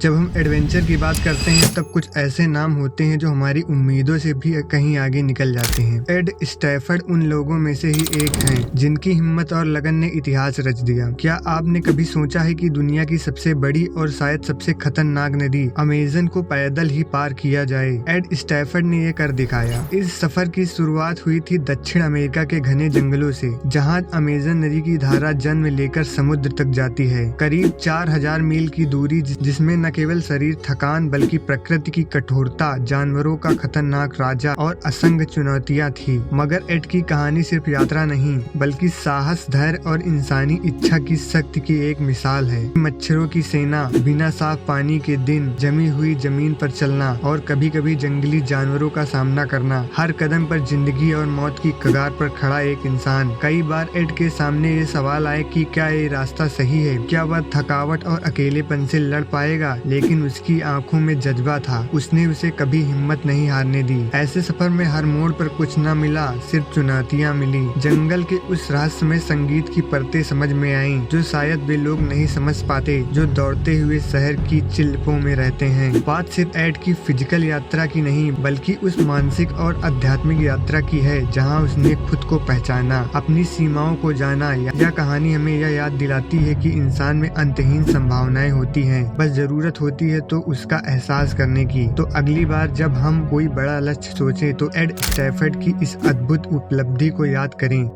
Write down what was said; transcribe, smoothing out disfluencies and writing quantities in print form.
जब हम एडवेंचर की बात करते हैं तब कुछ ऐसे नाम होते हैं जो हमारी उम्मीदों से भी कहीं आगे निकल जाते हैं। एड स्टैफर्ड उन लोगों में से ही एक हैं जिनकी हिम्मत और लगन ने इतिहास रच दिया। क्या आपने कभी सोचा है कि दुनिया की सबसे बड़ी और शायद सबसे खतरनाक नदी अमेजन को पैदल ही पार किया जाए? एड स्टैफर्ड ने यह कर दिखाया। इस सफर की शुरुआत हुई थी दक्षिण अमेरिका के घने जंगलों से, जहाँ अमेजन नदी की धारा जन्म लेकर समुद्र तक जाती है। करीब 4000 मील की दूरी, जिसमें न केवल शरीर थकान बल्कि प्रकृति की कठोरता, जानवरों का खतरनाक राजा और असंख्य चुनौतियां थी। मगर एड की कहानी सिर्फ यात्रा नहीं बल्कि साहस, धैर्य और इंसानी इच्छा की शक्ति की एक मिसाल है। मच्छरों की सेना, बिना साफ पानी के दिन, जमी हुई जमीन पर चलना और कभी कभी जंगली जानवरों का सामना करना। हर कदम पर जिंदगी और मौत की कगार पर खड़ा एक इंसान। कई बार एड के सामने ये सवाल आए कि क्या ये रास्ता सही है? क्या वह थकावट और अकेलेपन से लड़ पाएगा? लेकिन उसकी आंखों में जज्बा था। उसने उसे कभी हिम्मत नहीं हारने दी। ऐसे सफर में हर मोड़ पर कुछ न मिला, सिर्फ चुनौतियां मिली। जंगल के उस रहस्यमय संगीत की परतें समझ में आईं, जो शायद वे लोग नहीं समझ पाते जो दौड़ते हुए शहर की चिल्पों में रहते हैं। बात सिर्फ एड की फिजिकल यात्रा की नहीं बल्कि उस मानसिक और आध्यात्मिक यात्रा की है, जहां उसने खुद को पहचाना, अपनी सीमाओं को जाना। यह कहानी हमें यह याद दिलाती है कि इंसान में अंतहीन संभावनाएं होती हैं, बस जरूरत होती है तो उसका एहसास करने की। तो अगली बार जब हम कोई बड़ा लक्ष्य सोचें तो एड स्टैफर्ड की इस अद्भुत उपलब्धि को याद करें।